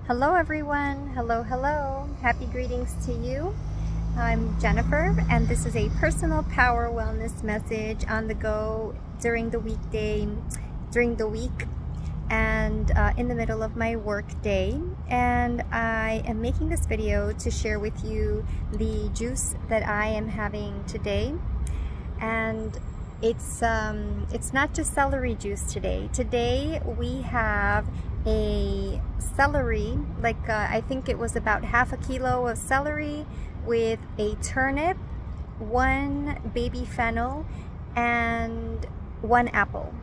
Hello everyone, hello, happy greetings to you. I'm Jennifer and this is a personal power wellness message on the go during the week and in the middle of my work day. And I am making this video to share with you the juice that I am having today. And it's not just celery juice today. Today we have a celery, I think it was about half a kilo of celery with a turnip, one baby fennel, and one apple.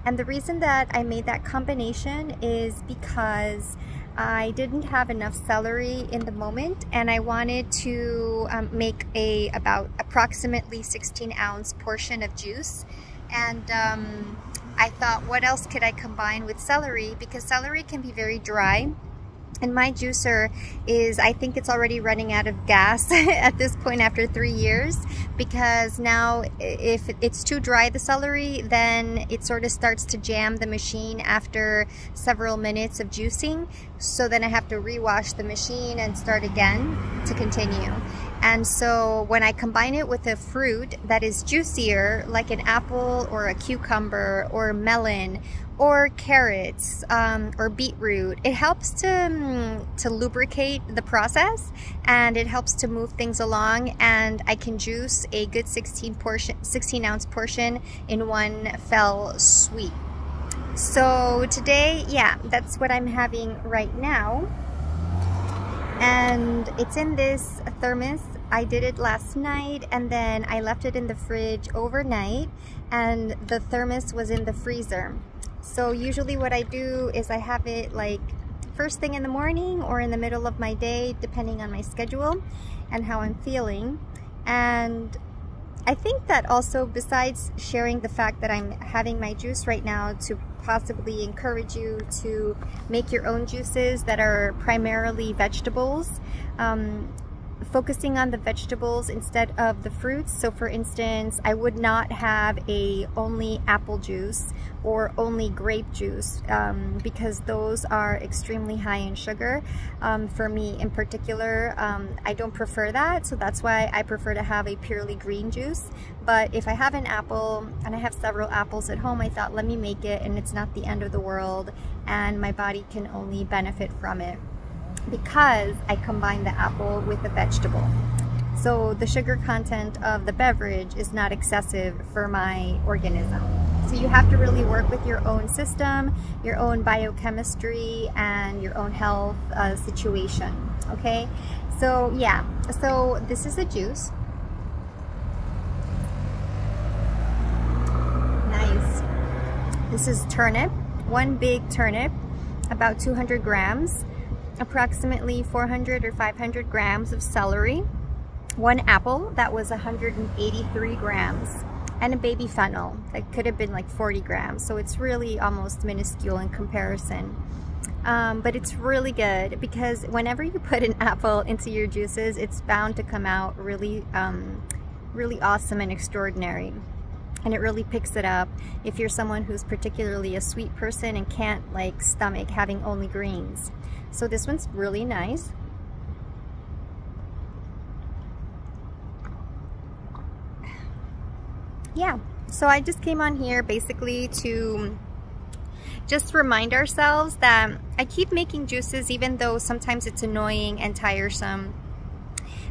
And the reason that I made that combination is because I didn't have enough celery in the moment, and I wanted to make about approximately 16-ounce portion of juice. And I thought, what else could I combine with celery? Because celery can be very dry. And my juicer I think it's already running out of gas at this point after 3 years, because now if it's too dry, the celery, then it sort of starts to jam the machine after several minutes of juicing. So then I have to rewash the machine and start again to continue. And so when I combine it with a fruit that is juicier, like an apple or a cucumber or melon or carrots or beetroot, it helps to lubricate the process, and it helps to move things along, and I can juice a good 16-ounce portion in one fell sweep. So today, yeah, that's what I'm having right now. And it's in this thermos. I did it last night and then I left it in the fridge overnight, and the thermos was in the freezer. So usually what I do is I have it like first thing in the morning or in the middle of my day, depending on my schedule and how I'm feeling. And I think that also, besides sharing the fact that I'm having my juice right now to possibly encourage you to make your own juices that are primarily vegetables, focusing on the vegetables instead of the fruits. So for instance, I would not have only apple juice or only grape juice, because those are extremely high in sugar. For me in particular, I don't prefer that, so that's why I prefer to have a purely green juice. But if I have an apple, and I have several apples at home, I thought, let me make it, and it's not the end of the world, and my body can only benefit from it because I combine the apple with a vegetable. So the sugar content of the beverage is not excessive for my organism. So you have to really work with your own system, your own biochemistry, and your own health situation, okay? So yeah, so this is a juice. Nice. This is turnip, one big turnip, about 200 grams. Approximately 400 or 500 grams of celery, one apple that was 183 grams, and a baby fennel that could have been like 40 grams. So it's really almost minuscule in comparison. But it's really good because whenever you put an apple into your juices, it's bound to come out really, really awesome and extraordinary. And it really picks it up if you're someone who's particularly a sweet person and can't stomach having only greens. So this one's really nice. Yeah, so I just came on here basically to just remind ourselves that I keep making juices, even though sometimes it's annoying and tiresome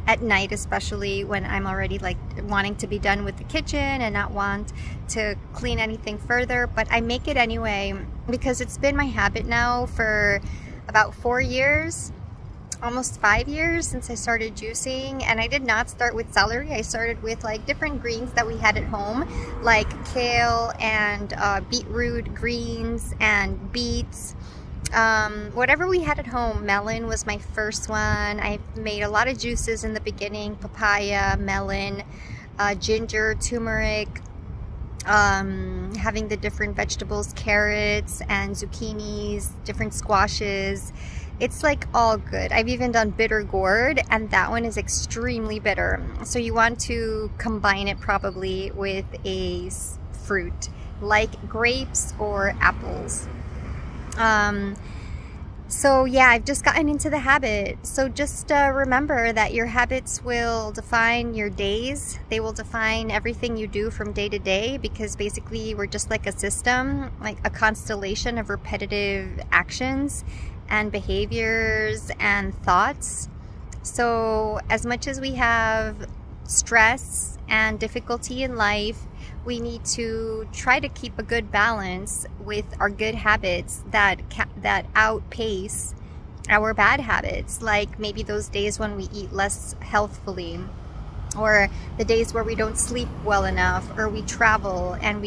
at night, especially when I'm already wanting to be done with the kitchen and not want to clean anything further. But I make it anyway because it's been my habit now for about 4 years, almost 5 years since I started juicing. And I did not start with celery. I started with different greens that we had at home, like kale and beetroot greens and beets. Whatever we had at home. Melon was my first one. I made a lot of juices in the beginning: papaya, melon, ginger, turmeric, having the different vegetables, carrots and zucchinis, different squashes. It's all good. I've even done bitter gourd, and that one is extremely bitter. So you want to combine it probably with a fruit like grapes or apples. So yeah, I've just gotten into the habit. So just remember that your habits will define your days. They will define everything you do from day to day, because basically we're just like a system, like a constellation of repetitive actions and behaviors and thoughts. So as much as we have stress and difficulty in life, we need to try to keep a good balance with our good habits that outpace our bad habits, like maybe those days when we eat less healthfully, or the days where we don't sleep well enough, or we travel and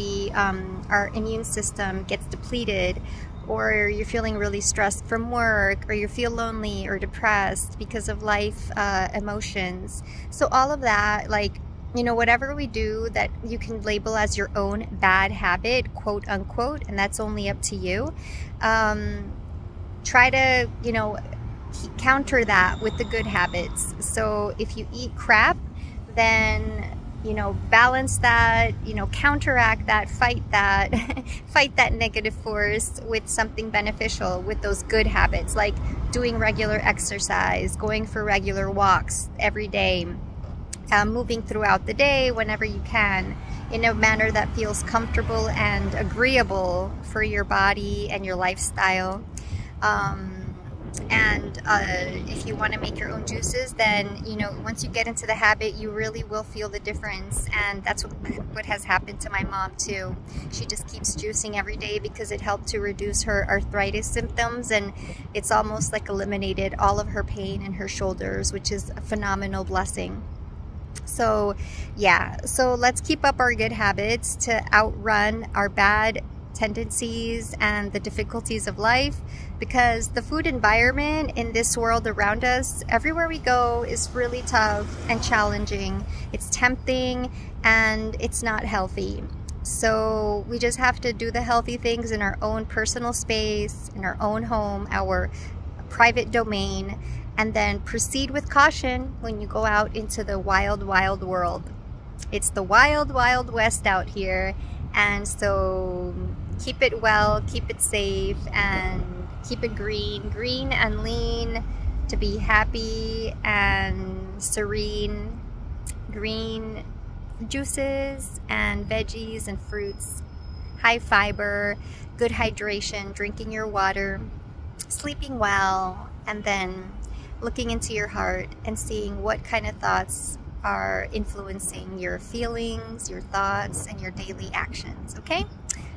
our immune system gets depleted, or you're feeling really stressed from work, or you feel lonely or depressed because of life emotions. So all of that, like, you know, whatever we do that you can label as your own bad habit, quote unquote, and that's only up to you. Try to, you know, counter that with the good habits. So if you eat crap, then, you know, balance that, you know, counteract that, fight that, fight that negative force with something beneficial, with those good habits, like doing regular exercise, going for regular walks every day, moving throughout the day whenever you can, in a manner that feels comfortable and agreeable for your body and your lifestyle. If you want to make your own juices, then, you know, once you get into the habit, you really will feel the difference. And that's what has happened to my mom too. She just keeps juicing every day because it helped to reduce her arthritis symptoms, and it's almost like eliminated all of her pain in her shoulders, which is a phenomenal blessing. So yeah, so let's keep up our good habits to outrun our bad tendencies and the difficulties of life, because the food environment in this world around us, everywhere we go, is really tough and challenging. It's tempting and it's not healthy. So we just have to do the healthy things in our own personal space, in our own home, our private domain, and then proceed with caution when you go out into the wild, wild world. It's the wild, wild west out here, and so keep it well, keep it safe, and keep it green and lean, to be happy and serene. Green juices and veggies and fruits, high fiber, good hydration, drinking your water, sleeping well, and then looking into your heart and seeing what kind of thoughts are influencing your feelings, your thoughts, and your daily actions, okay?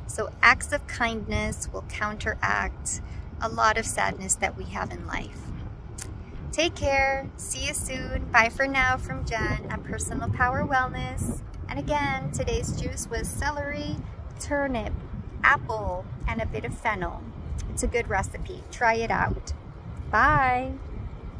So acts of kindness will counteract a lot of sadness that we have in life. Take care. See you soon. Bye for now from Jen at Personal Power Wellness. And again, today's juice was celery, turnip, apple, and a bit of fennel. It's a good recipe. Try it out. Bye.